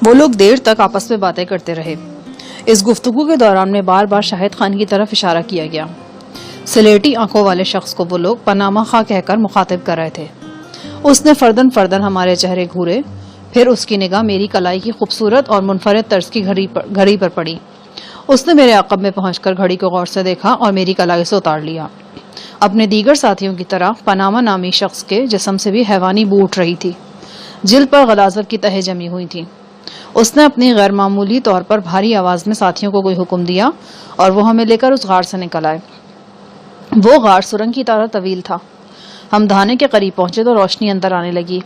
وہ لوگ دیر تک آپس میں باتیں کرتے رہے۔ اس گفتگو کے دوران میں بار بار شاہد خان کی طرف اشارہ کیا گیا۔ سلیٹی آنکھوں والے شخص کو وہ لوگ پاناما خواہ کہہ کر مخاطب کر رہے تھے۔ اس نے فردن فردن ہمارے چہرے گھورے، پھر اس کی نگاہ میری کلائی کی خوبصورت اور منفرد طرز کی گھڑی پر پڑی۔ اس نے میرے عقب میں پہنچ کر گھڑی کو غور سے دیکھا اور میری کلائی سے اتار لیا۔ اپنے دیگر ساتھیوں کی طرح پاناما نامی شخص کے جسم سے بھی حیوانی بو اٹھ رہی تھی، جلد پر غلاظت کی تہیں جمی ہوئی تھی۔ اس نے اپنی غیر معمولی طور پر بھاری آواز میں ساتھیوں کو کوئی حکم دیا اور وہ ہمیں لے کر اس غار سے نکل آئے۔ وہ غار سرنگ کی طرح طویل تھا۔ ہم دہانے کے قریب پہنچے تو روشنی اندر آنے لگی۔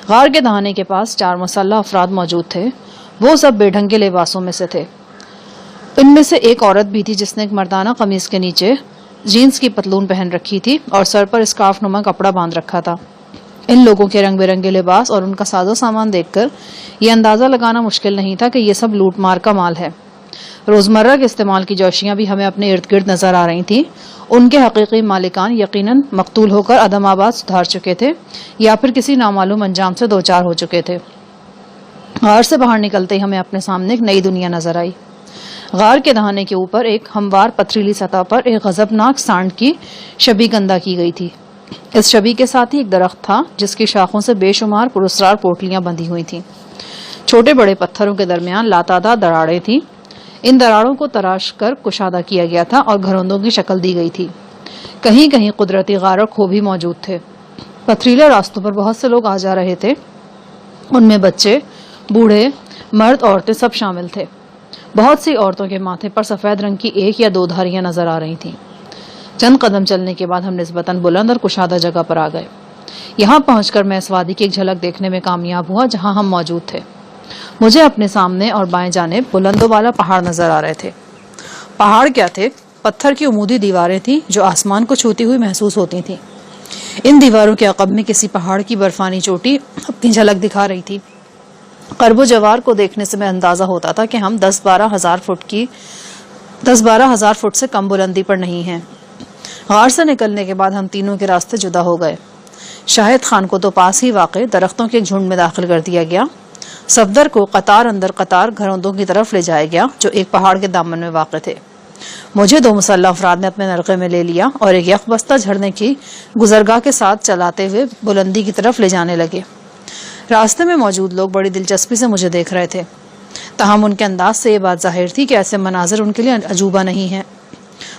غار کے دہانے کے پاس 4 مسلح افراد موجود تھے۔ وہ سب بے ڈھنگ کے لباسوں میں سے تھے۔ ان میں سے ایک عورت بھی تھی جس نے ایک مردانہ قمیص کے نیچے جینز کی پتلون پہن رکھی تھی اور سر پر اسکارف نما کپڑا باندھ رکھا تھا۔ ان لوگوں کے رنگ برنگے لباس اور ان کا ساز و سامان دیکھ کر یہ اندازہ لگانا مشکل نہیں تھا کہ یہ سب لوٹ مار کا مال ہے۔ روزمرہ کے استعمال کی جوشیاں بھی ہمیں اپنے ارد گرد نظر آ رہی تھیں۔ ان کے حقیقی مالکان یقیناً مقتول ہو کر عدم آباد سدھار چکے تھے یا پھر کسی نامعلوم انجام سے دوچار ہو چکے تھے۔ غار سے باہر نکلتے ہی ہمیں اپنے سامنے ایک نئی دنیا نظر آئی۔ غار کے دہانے کے اوپر ایک ہموار پتھریلی سطح پر ایک غضبناک سانڈ کی شبی گندہ کی گئی تھی۔ اس شبی کے ساتھ ہی ایک درخت تھا جس کی شاخوں سے بے شمار پراسرار پوٹلیاں بندھی ہوئی تھیں۔ چھوٹے بڑے پتھروں کے درمیان لاتعداد دراڑیں تھیں۔ ان دراڑوں کو تراش کر کشادہ کیا گیا تھا اور گھروندوں کی شکل دی گئی تھی۔ کہیں کہیں قدرتی غار اور کھو بھی موجود تھے۔ پتھریلے راستوں پر بہت سے لوگ آ جا رہے تھے۔ ان میں بچے، بوڑھے، مرد، عورتیں سب شامل تھے۔ بہت سی عورتوں کے ماتھے پر سفید رنگ کی 1 یا 2 دھاریاں نظر آ رہی تھیں۔ چند قدم چلنے کے بعد ہم نسبتاً بلند اور کشادہ جگہ پر آ گئے۔ یہاں پہنچ کر میں اس وادی کی ایک جھلک دیکھنے میں کامیاب ہوا جہاں ہم موجود تھے۔ مجھے اپنے سامنے اور بائیں جانب بلند و بالا پہاڑ نظر آ رہے تھے۔ پہاڑ کیا تھے؟ پتھر کی عمودی دیواریں تھیں جو آسمان کو چھوتی ہوئی محسوس ہوتی تھیں۔ ان دیواروں کے عقب میں کسی پہاڑ کی برفانی چوٹی اپنی جھلک دکھا رہی تھی۔ قرب و جوار کو دیکھنے سے میں اندازہ ہوتا تھا کہ ہم 10-12 ہزار فٹ سے کم بلندی پر نہیں ہیں۔ غار سے نکلنے کے بعد ہم تینوں کے راستے جدا ہو گئے۔ شاہد خان کو تو پاس ہی واقع درختوں کے ایک جھنڈ میں داخل کر دیا گیا۔ صفدر کو قطار اندر قطار گھروندوں کی طرف لے جایا گیا جو ایک پہاڑ کے دامن میں واقع تھے۔ مجھے 2 مسلح افراد نے اپنے نرغے میں لے لیا اور ایک یک بستہ جھرنے کی گزرگاہ کے ساتھ چلاتے ہوئے بلندی کی طرف لے جانے لگے۔ راستے میں موجود لوگ بڑی دلچسپی سے مجھے دیکھ رہے تھے، تاہم ان کے انداز سے یہ بات ظاہر تھی کہ ایسے مناظر ان کے لیے عجوبہ نہیں ہیں۔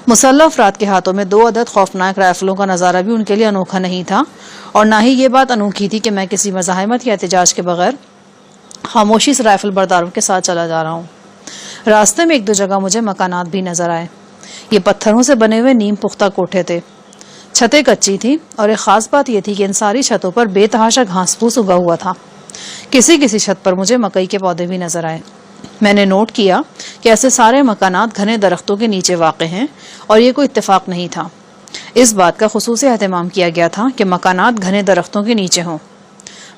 مسلح افراد کے ہاتھوں میں 2 عدد خوفناک رائفلوں کا نظارہ بھی ان کے لیے انوکھا نہیں تھا، اور نہ ہی یہ بات انوکھی تھی کہ میں کسی مزاحمت یا احتجاج کے بغیر خاموشی سے رائفل برداروں کے ساتھ چلا جا رہا ہوں۔ راستے میں 1-2 جگہ مجھے مکانات بھی نظر آئے۔ یہ پتھروں سے بنے ہوئے نیم پختہ کوٹھے تھے۔ چھتیں کچی تھیں اور ایک خاص بات یہ تھی کہ ان ساری چھتوں پر بے تحاشا گھاس پھوس اگا ہوا تھا۔ کسی چھت پر مجھے مکئی کے پودے بھی نظر آئے۔ میں نے نوٹ کیا کہ ایسے سارے مکانات گھنے درختوں کے نیچے واقع ہیں اور یہ کوئی اتفاق نہیں تھا۔ اس بات کا خصوصی اہتمام کیا گیا تھا کہ مکانات گھنے درختوں کے نیچے ہوں۔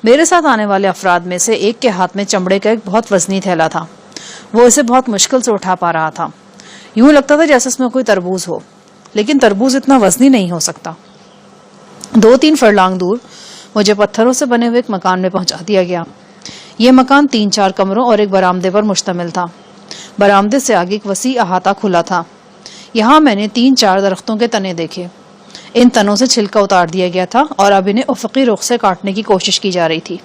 میرے ساتھ آنے والے افراد میں سے ایک کے ہاتھ میں چمڑے کا ایک بہت وزنی تھیلا تھا۔ وہ اسے بہت مشکل سے اٹھا پا رہا تھا۔ یوں لگتا تھا جیسے اس میں کوئی تربوز ہو، لیکن تربوز اتنا وزنی نہیں ہو سکتا۔ 2-3 فرلانگ دور مجھے پتھروں سے بنے ہوئے ایک مکان میں پہنچا دیا گیا۔ یہ مکان 3-4 کمروں اور ایک برآمدے پر مشتمل تھا۔ برآمدے سے آگے ایک وسیع احاطہ کھلا تھا۔ یہاں میں نے 3-4 درختوں کے تنے دیکھے۔ ان تنوں سے چھلکا اتار دیا گیا تھا اور اب انہیں افقی رخ سے کاٹنے کی کوشش کی جا رہی تھی۔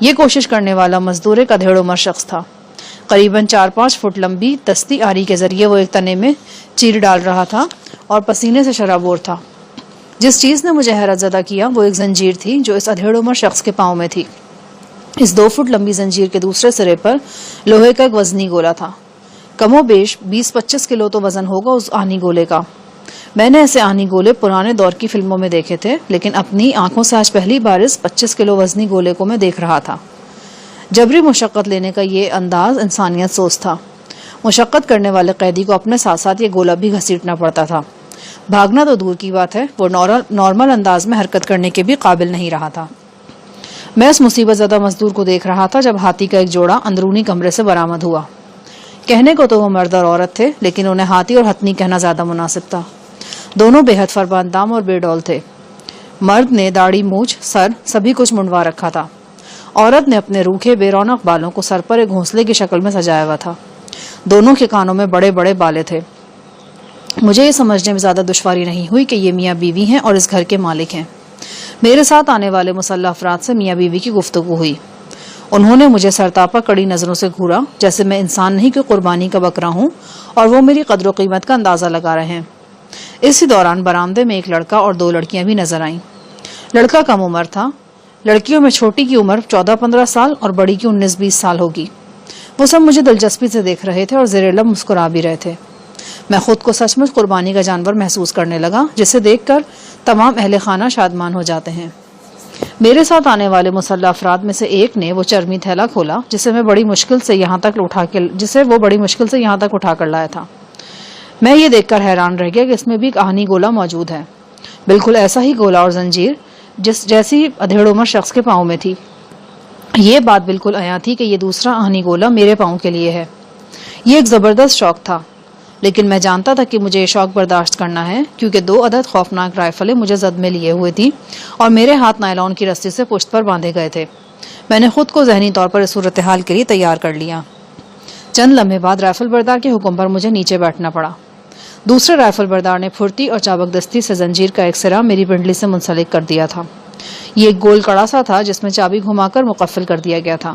یہ کوشش کرنے والا مزدور ایک ادھیڑ عمر شخص تھا۔ قریباً 4-5 فٹ لمبی دستی آری کے ذریعے وہ ایک تنے میں چیر ڈال رہا تھا اور پسینے سے شرابور تھا۔ جس چیز نے مجھے حیرت زدہ کیا وہ ایک زنجیر تھی جو اس ادھیڑ عمر شخص کے پاؤں میں تھی۔ اس 2 فٹ لمبی زنجیر کے دوسرے سرے پر لوہے کا ایک وزنی گولا تھا۔ کم و بیش 20-25 کلو تو وزن ہوگا اس آہنی گولے کا۔ میں نے ایسے آہنی گولے پرانے دور کی فلموں میں دیکھے تھے، لیکن اپنی آنکھوں سے آج پہلی بار اس 25 کلو وزنی گولے کو میں دیکھ رہا تھا۔ جبری مشقت لینے کا یہ انداز انسانیت سوز تھا۔ مشقت کرنے والے قیدی کو اپنے ساتھ ساتھ یہ گولا بھی گھسیٹنا پڑتا تھا۔ بھاگنا تو دور کی بات ہے، وہ نارمل انداز میں حرکت کرنے کے بھی قابل نہیں رہا تھا۔ میں اس مصیبت زدہ مزدور کو دیکھ رہا تھا جب ہاتھی کا ایک جوڑا اندرونی کمرے سے برآمد ہوا۔ کہنے کو تو وہ مرد اور عورت تھے، لیکن انہیں ہاتھی اور ہتھنی کہنا زیادہ مناسب تھا۔ دونوں بے حد فرماندام اور بے ڈول تھے۔ مرد نے داڑھی، مونچھ، سر سبھی کچھ منڈوا رکھا تھا۔ عورت نے اپنے روکھے بے رونق بالوں کو سر پر ایک گھونسلے کی شکل میں سجایا ہوا تھا. دونوں کے کانوں میں بڑے بڑے بالے تھے. مجھے یہ سمجھنے میں زیادہ دشواری نہیں ہوئی کہ یہ میاں بیوی ہیں اور اس گھر کے مالک ہیں. میرے ساتھ آنے والے مسلح افراد سے میاں بیوی کی گفتگو ہوئی. انہوں نے مجھے سرتاپا کڑی نظروں سے گھورا جیسے میں انسان نہیں کہ قربانی کا بکرا ہوں اور وہ میری قدر و قیمت کا اندازہ لگا رہے ہیں. اسی دوران برآمدے میں ایک لڑکا اور 2 لڑکیاں بھی نظر آئیں. لڑکا کم عمر تھا. لڑکیوں میں چھوٹی کی عمر 14-15 سال اور بڑی کی 19-20 سال ہوگی. وہ سب مجھے دلچسپی سے دیکھ رہے تھے اور زیر لب مسکرا بھی رہے تھے. میں خود کو سچ مچ قربانی کا جانور محسوس کرنے لگا جسے دیکھ کر تمام اہل خانہ شادمان ہو جاتے ہیں. میرے ساتھ آنے والے مسلح افراد میں سے ایک نے وہ چرمی تھیلا کھولا جسے وہ بڑی مشکل سے یہاں تک اٹھا کر لایا تھا. میں یہ دیکھ کر حیران رہ گیا کہ اس میں بھی ایک آہنی گولا موجود ہے. بالکل ایسا ہی گولا اور زنجیر جیسی ادھیڑ عمر شخص کے پاؤں میں تھی. یہ بات بالکل عیاں تھی کہ یہ دوسرا آہنی گولا میرے پاؤں کے لیے ہے. یہ ایک زبردست شوق تھا لیکن میں جانتا تھا کہ مجھے یہ شوق برداشت کرنا ہے کیونکہ 2 عدد خوفناک رائفلیں مجھے زد میں لیے ہوئے تھی اور میرے ہاتھ نائلون کی رسی سے پشت پر باندھے گئے تھے. میں نے خود کو ذہنی طور پر اس صورتحال کے لیے تیار کر لیا. چند لمحے بعد رائفل بردار کے حکم پر مجھے نیچے بیٹھنا پڑا. دوسرے رائفل بردار نے پھرتی اور چابک دستی سے زنجیر کا ایک سرا میری پنڈلی سے منسلک کر دیا تھا. یہ ایک گول کڑا سا تھا جس میں چابی گھما کر مقفل کر دیا گیا تھا.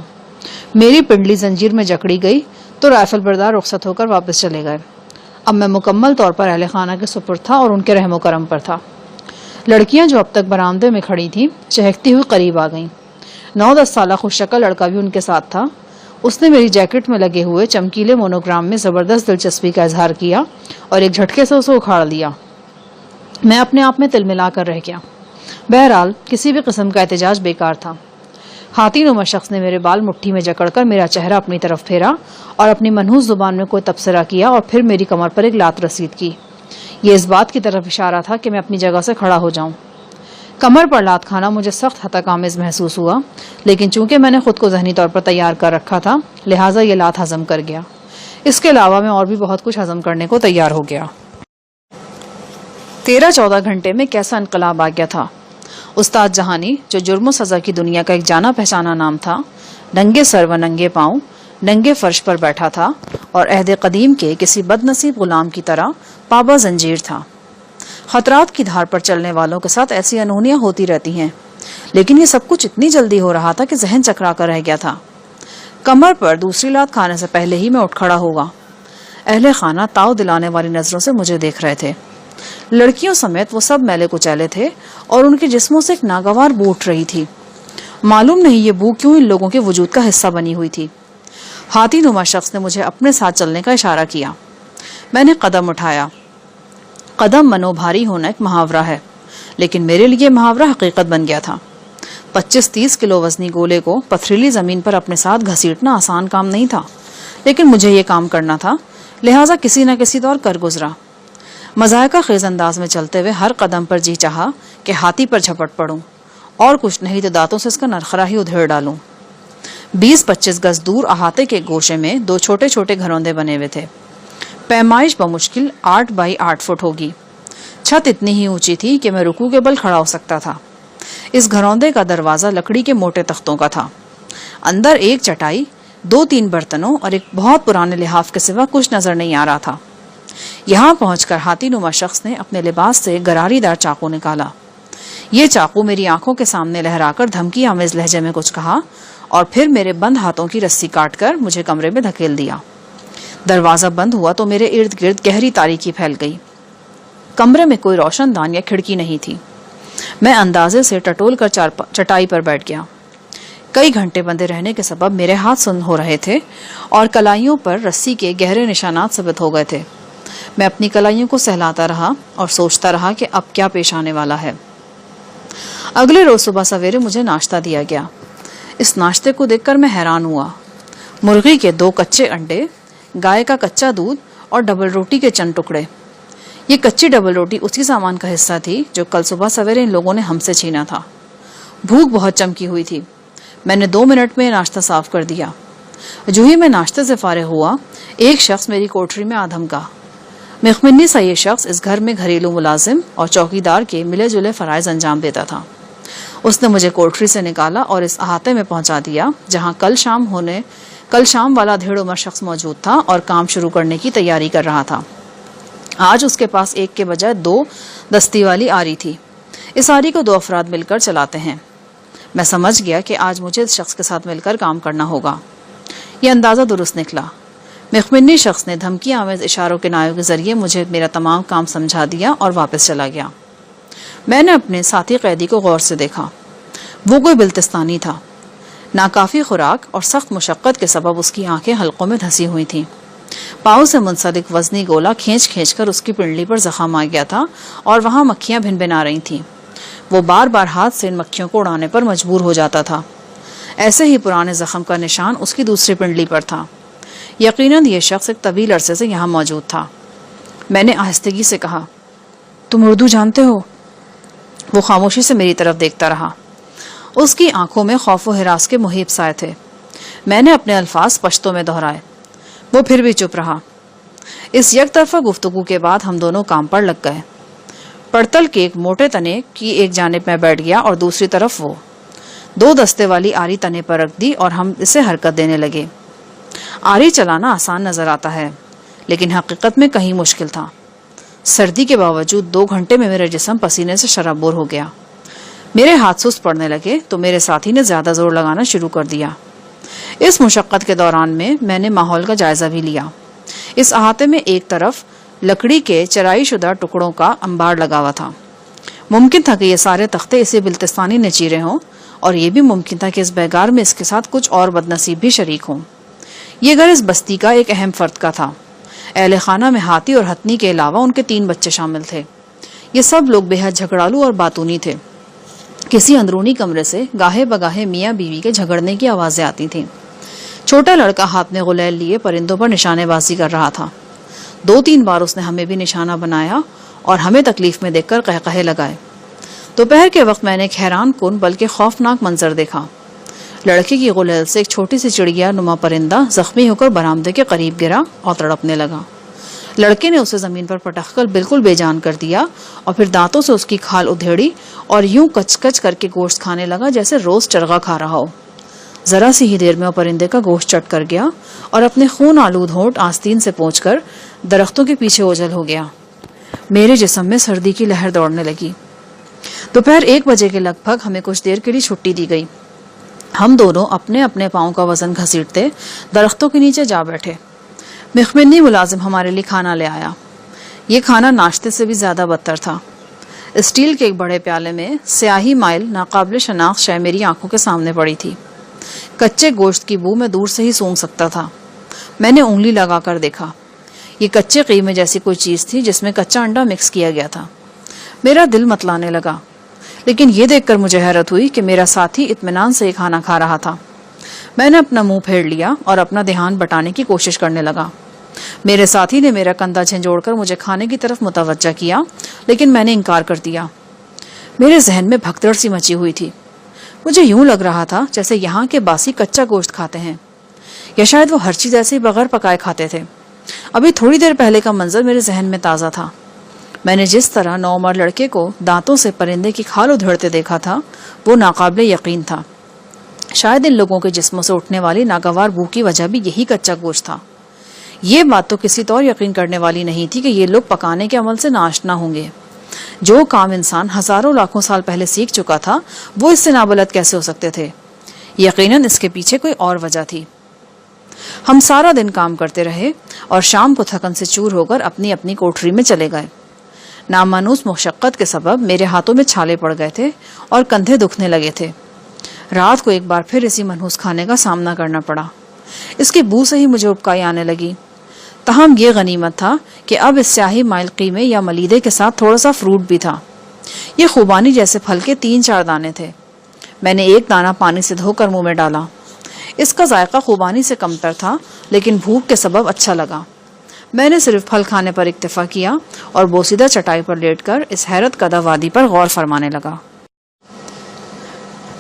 میری پنڈلی زنجیر میں جکڑی گئی تو رائفل بردار رخصت ہو کر واپس چلے گئے. اب میں مکمل طور پر اہل خانہ کے سپرد تھا اور ان کے رحم و کرم پر تھا. لڑکیاں جو اب تک برآمدے میں کھڑی تھیں چہکتی ہوئی قریب آ گئیں. 9-10 سالہ خوش شکل لڑکا بھی ان کے ساتھ تھا. اس نے میری جیکٹ میں لگے ہوئے چمکیلے مونوگرام میں زبردست دلچسپی کا اظہار کیا اور ایک جھٹکے سے اسے اکھاڑ لیا. میں اپنے آپ میں تل ملا کر رہ گیا. بہرحال کسی بھی قسم کا احتجاج بیکار تھا. ہاتھی نما شخص نے میرے بال مٹھی میں جکڑ کر میرا چہرہ اپنی طرف پھیرا اور اپنی منحوس زبان میں کوئی تبصرہ کیا اور پھر میری کمر پر ایک لات رسید کی. یہ اس بات کی طرف اشارہ تھا کہ میں اپنی جگہ سے کھڑا ہو جاؤں. کمر پر لات کھانا مجھے سخت ہتک آمیز محسوس ہوا لیکن چونکہ میں نے خود کو ذہنی طور پر تیار کر رکھا تھا لہٰذا یہ لات ہضم کر گیا. اس کے علاوہ میں اور بھی بہت کچھ ہضم کرنے کو تیار ہو گیا. 13-14 گھنٹے میں کیسا انقلاب آ گیا تھا. استاد جہانی جو جرم و سزا کی دنیا کا ایک جانا پہچانا نام تھا ننگے سر و ننگے پاؤں ننگے فرش پر بیٹھا تھا اور عہد قدیم کے کسی بد نصیب غلام کی طرح پابا زنجیر تھا. خطرات کی دھار پر چلنے والوں کے ساتھ ایسی انہونیاں ہوتی رہتی ہیں لیکن یہ سب کچھ اتنی جلدی ہو رہا تھا کہ ذہن چکرا کر رہ گیا تھا. کمر پر دوسری لات کھانے سے پہلے ہی میں اٹھ کھڑا ہوا. اہل خانہ تاؤ دلانے والی نظروں سے مجھے دیکھ رہے تھے. لڑکیوں سمیت وہ سب میلے کچیلے تھے اور ان کے جسموں سے ایک ناگوار بو اٹھ رہی تھی. معلوم نہیں یہ بو کیوں ان لوگوں کے وجود کا حصہ بنی ہوئی تھی. ہاتھی نما شخص نے مجھے اپنے ساتھ چلنے کا اشارہ کیا. میں نے قدم اٹھایا. قدم منو بھاری ہونا ایک محاورہ ہے لیکن میرے لیے محاورہ حقیقت بن گیا تھا. 25-30 کلو وزنی گولے کو پتھریلی زمین پر اپنے ساتھ گھسیٹنا آسان کام نہیں تھا لیکن مجھے یہ کام کرنا تھا لہٰذا کسی نہ کسی طور کر گزرا. مذائقہ خیز انداز میں چلتے ہوئے ہر قدم پر جی چاہا کہ ہاتھی پر جھپٹ پڑوں اور کچھ نہیں تو دانتوں سے اس کا نرخرا ہی ادھیڑ ڈالوں. 20-25 گز دور احاطے کے گوشے میں 2 چھوٹے چھوٹے گھروندے بنے ہوئے تھے. پیمائش بمشکل 8 بائی 8 فٹ ہوگی. چھت اتنی ہی اونچی تھی کہ میں رکوع کے بل کھڑا ہو سکتا تھا. اس گھروندے کا دروازہ لکڑی کے موٹے تختوں کا تھا. اندر ایک چٹائی 2-3 برتنوں اور ایک بہت پرانے لحاف کے سوا کچھ نظر نہیں آ رہا تھا. یہاں پہنچ کر ہاتھی نما شخص نے اپنے لباس سے گراری دار چاقو نکالا. یہ چاقو میری آنکھوں کے سامنے لہرا کر دھمکی آمیز لہجے میں کچھ کہا اور پھر میرے بند ہاتھوں کی رسی کاٹ کر مجھے کمرے میں دھکیل دیا. دروازہ بند ہوا تو میرے ارد گرد گہری تاریکی پھیل گئی. کمرے میں کوئی روشن دان یا کھڑکی نہیں تھی. میں اندازے سے ٹٹول کر چٹائی پر بیٹھ گیا. کئی گھنٹے بندے رہنے کے سبب میرے ہاتھ سن ہو رہے تھے اور کلائیوں پر رسی کے گہرے نشانات ثابت ہو گئے تھے. میں اپنی کلائیوں کو سہلاتا رہا اور سوچتا رہا کہ اب کیا پیش آنے والا ہے. اگلے روز صبح سویرے مجھے ناشتہ دیا گیا. اس ناشتے کو دیکھ کر میں حیران ہوا. مرغی کے 2 کچے انڈے، گائے کا کچا دودھ اور ڈبل روٹی کے چند ٹکڑے. یہ کچی ڈبل روٹی اسی سامان کا حصہ تھی جو کل صبح سویرے ان لوگوں نے ہم سے چھینا تھا. بھوک بہت چمکی ہوئی تھی. میں نے 2 منٹ میں ناشتہ صاف کر دیا. جو ہی میں ناشتے سے فارغ ہوا ایک شخص میری کوٹری میں آ دھمکا. مخمنی سا یہ شخص اس گھر میں گھریلو ملازم اور چوکیدار کے ملے جلے فرائض انجام دیتا تھا. اس نے مجھے کوٹری سے نکالا اور اس احاطے میں پہنچا دیا جہاں کل شام والا دھیڑ عمر شخص موجود تھا اور کام شروع کرنے کی تیاری کر رہا تھا۔ آج اس کے پاس ایک کے بجائے 2 دستی والی آری تھی۔ اس آری کو 2 افراد مل کر چلاتے ہیں۔ میں سمجھ گیا کہ آج مجھے اس شخص کے ساتھ مل کر کام کرنا ہوگا۔ یہ اندازہ درست نکلا۔ مخمنی شخص نے دھمکی آمیز اشاروں کے نائب کے ذریعے مجھے میرا تمام کام سمجھا دیا اور واپس چلا گیا۔ میں نے اپنے ساتھی قیدی کو غور سے دیکھا۔ وہ کوئی بلتستانی تھا۔ ناکافی خوراک اور سخت مشقت کے سبب اس کی آنکھیں حلقوں میں دھسی ہوئی تھیں۔ پاؤں سے منسلک وزنی گولا کھینچ کھینچ کر اس کی پنڈلی پر زخم آ گیا تھا اور وہاں مکھیاں بھن بھنا رہی تھیں۔ وہ بار بار ہاتھ سے ان مکھیوں کو اڑانے پر مجبور ہو جاتا تھا۔ ایسے ہی پرانے زخم کا نشان اس کی دوسری پنڈلی پر تھا۔ یقیناً یہ شخص ایک طویل عرصے سے یہاں موجود تھا۔ میں نے آہستگی سے کہا، تم اردو جانتے ہو؟ وہ خاموشی سے میری طرف دیکھتا رہا۔ اس کی آنکھوں میں خوف و ہراس کے محیب سائے تھے۔ میں نے اپنے الفاظ پشتو میں دہرائے۔ وہ پھر بھی چپ رہا۔ اس یک طرفہ گفتگو کے بعد ہم دونوں کام پر لگ گئے۔ پڑتل کے ایک موٹے تنے کی ایک جانب میں بیٹھ گیا اور دوسری طرف وہ 2 دستے والی آری تنے پر رکھ دی اور ہم اسے حرکت دینے لگے۔ آری چلانا آسان نظر آتا ہے لیکن حقیقت میں کہیں مشکل تھا۔ سردی کے باوجود 2 گھنٹے میں میرا جسم پسینے سے شرابور ہو گیا۔ میرے ہاتھ سست پڑنے لگے تو میرے ساتھی نے زیادہ زور لگانا شروع کر دیا۔ اس مشقت کے دوران میں نے ماحول کا جائزہ بھی لیا۔ اس احاطے میں ایک طرف لکڑی کے چرائی شدہ ٹکڑوں کا انبار لگا ہوا تھا۔ ممکن تھا کہ یہ سارے تختے اسی بلتستانی نے چیرے ہوں، اور یہ بھی ممکن تھا کہ اس بیگار میں اس کے ساتھ کچھ اور بدنصیب بھی شریک ہوں۔ یہ گھر اس بستی کا ایک اہم فرد کا تھا۔ اہل خانہ میں ہاتھی اور ہتنی کے علاوہ ان کے 3 بچے شامل تھے۔ یہ سب لوگ بے حد جھگڑالو اور باتونی تھے۔ کسی اندرونی کمرے سے گاہے بگاہے میاں بیوی کے جھگڑنے کی آوازیں آتی تھیں۔ چھوٹا لڑکا ہاتھ میں غلیل لیے پرندوں پر نشانے بازی کر رہا تھا۔ 2-3 بار اس نے ہمیں بھی نشانہ بنایا اور ہمیں تکلیف میں دیکھ کر قہقہے لگائے۔ دوپہر کے وقت میں نے ایک حیران کن بلکہ خوفناک منظر دیکھا۔ لڑکے کی غلیل سے ایک چھوٹی سی چڑیا نما پرندہ زخمی ہو کر برآمدے کے قریب گرا اور تڑپنے لگا۔ لڑکے نے اسے زمین پر پٹخ کر بالکل بے جان کر دیا اور پھر دانتوں سے اس کی کھال ادھیڑی اور یوں کچ کچ کر کے گوشت کھانے لگا جیسے روز چرغا کھا رہا ہو۔ ذرا سی ہی دیر میں وہ پرندے کا گوشت چٹ کر گیا اور اپنے خون آلود ہونٹ آستین سے پہنچ کر درختوں کے پیچھے اوجھل ہو گیا۔ میرے جسم میں سردی کی لہر دوڑنے لگی۔ دوپہر 1 بجے کے لگ بھگ ہمیں کچھ دیر کے لیے چھٹی دی گئی۔ ہم دونوں اپنے اپنے پاؤں کا وزن گھسیٹتے درختوں کے نیچے جا بیٹھے۔ مخمنی ملازم ہمارے لیے کھانا لے آیا۔ یہ کھانا ناشتے سے بھی زیادہ بدتر تھا۔ اسٹیل کے ایک بڑے پیالے میں سیاہی مائل ناقابل شناخت شے میری آنکھوں کے سامنے پڑی تھی۔ کچے گوشت کی بو میں دور سے ہی سونگھ سکتا تھا۔ میں نے انگلی لگا کر دیکھا۔ یہ کچے قیمے جیسی کوئی چیز تھی جس میں کچا انڈا مکس کیا گیا تھا۔ میرا دل متلانے لگا، لیکن یہ دیکھ کر مجھے حیرت ہوئی کہ میرا ساتھی اطمینان سے یہ کھانا کھا رہا تھا۔ میں نے اپنا منہ پھیر لیا اور اپنا دھیان بٹانے کی کوشش کرنے لگا۔ میرے ساتھی نے میرا کندھا جھنجھوڑ کر مجھے کھانے کی طرف متوجہ کیا، لیکن میں نے انکار کر دیا۔ میرے ذہن میں بھگدڑ سی مچی ہوئی تھی۔ مجھے یوں لگ رہا تھا جیسے یہاں کے باسی کچا گوشت کھاتے ہیں، یا شاید وہ ہر چیز ایسے ہی بغیر پکائے کھاتے تھے۔ ابھی تھوڑی دیر پہلے کا منظر میرے ذہن میں تازہ تھا۔ میں نے جس طرح نوعمر لڑکے کو دانتوں سے پرندے کی کھال ادھیڑتے دیکھا تھا وہ ناقابل یقین تھا۔ شاید ان لوگوں کے جسموں سے اٹھنے والی ناگوار بو کی وجہ بھی یہی کچا گوشت تھا۔ یہ بات تو کسی طور یقین کرنے والی نہیں تھی کہ یہ لوگ پکانے کے عمل سے ناآشنا ہوں گے۔ جو کام انسان ہزاروں لاکھوں سال پہلے سیکھ چکا تھا وہ اس سے نابلد کیسے ہو سکتے تھے؟ یقیناً اس کے پیچھے کوئی اور وجہ تھی۔ ہم سارا دن کام کرتے رہے اور شام کو تھکن سے چور ہو کر اپنی اپنی کوٹری میں چلے گئے۔ نامانوس مشقت کے سبب میرے ہاتھوں میں چھالے پڑ گئے تھے اور کندھے دکھنے لگے تھے۔ رات کو ایک بار پھر اسی منحوس کھانے کا سامنا کرنا پڑا۔ اس کی بو سے ہی مجھے ابکائی آنے لگی۔ تاہم یہ غنیمت تھا کہ اب اس سیاہی مائل قیمے یا ملیدے کے ساتھ تھوڑا سا فروٹ بھی تھا۔ یہ خوبانی جیسے پھل کے 3-4 دانے تھے۔ میں نے ایک دانہ پانی سے دھو کر منہ میں ڈالا۔ اس کا ذائقہ خوبانی سے کمتر تھا لیکن بھوک کے سبب اچھا لگا۔ میں نے صرف پھل کھانے پر اکتفا کیا اور بوسیدہ چٹائی پر لیٹ کر اس حیرت کدہ وادی پر غور فرمانے لگا۔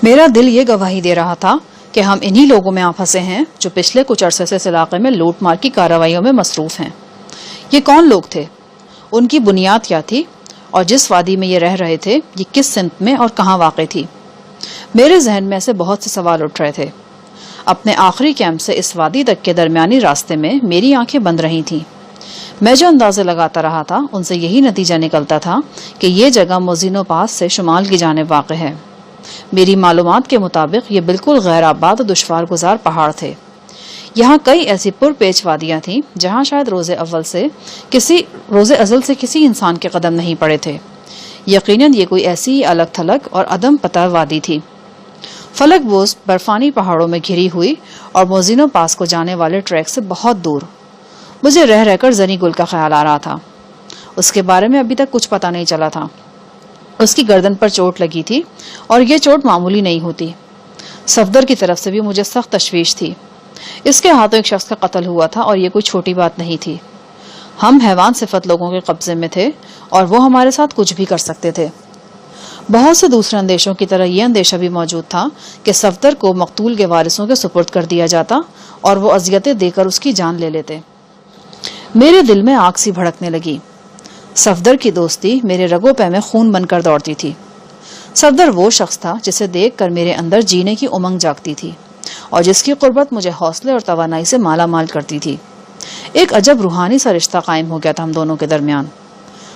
میرا دل یہ گواہی دے رہا تھا کہ ہم انہی لوگوں میں آ پھنسے ہیں جو پچھلے کچھ عرصے سے اس علاقے میں لوٹ مار کی کارروائیوں میں مصروف ہیں۔ یہ کون لوگ تھے؟ ان کی بنیاد کیا تھی؟ اور جس وادی میں یہ رہ رہے تھے یہ کس سمت میں اور کہاں واقع تھی؟ میرے ذہن میں ایسے بہت سے سوال اٹھ رہے تھے. اپنے آخری کیمپ سے اس وادی تک کے درمیانی راستے میں میری آنکھیں بند رہی تھیں. میں جو اندازے لگاتا رہا تھا ان سے یہی نتیجہ نکلتا تھا کہ یہ جگہ موزینو پاس سے شمال کی جانب واقع ہے. میری معلومات کے مطابق یہ بالکل غیر آباد اور دشوار گزار پہاڑ تھے. یہاں کئی ایسی پرپیچ وادیاں تھیں جہاں شاید روز ازل سے کسی انسان کے قدم نہیں پڑے تھے. یقیناً یہ کوئی ایسی ہی الگ تھلگ اور عدم پتہ وادی تھی. فلک بوز برفانی پہاڑوں میں گھری ہوئی اور موزینو پاس کو جانے والے ٹریک سے بہت دور. مجھے رہ رہ کر زنی گل کا خیال آ رہا تھا. اس کے بارے میں ابھی تک کچھ پتہ نہیں چلا تھا. اس کی گردن پر چوٹ لگی تھی اور یہ چوٹ معمولی نہیں ہوتی. صفدر کی طرف سے بھی مجھے سخت تشویش تھی. اس کے ہاتھوں ایک شخص کا قتل ہوا تھا اور یہ کوئی چھوٹی بات نہیں تھی. ہم حیوان صفت لوگوں کے قبضے میں تھے اور وہ ہمارے ساتھ کچھ بھی کر سکتے تھے. بہت سے دوسرے اندیشوں کی طرح یہ اندیشہ بھی موجود تھا کہ صفدر کو مقتول کے وارثوں کے سپرد کر دیا جاتا اور وہ اذیتیں دے کر اس کی جان لے لیتے. میرے دل میں آگ سی بھڑکنے لگی. صفدر کی دوستی میرے رگوں پہ میں خون بن کر دوڑتی تھی. صفدر وہ شخص تھا جسے دیکھ کر میرے اندر جینے کی امنگ جاگتی تھی اور جس کی قربت مجھے حوصلے اور توانائی سے مالا مال کرتی تھی. ایک عجب روحانی سا رشتہ قائم ہو گیا تھا ہم دونوں کے درمیان.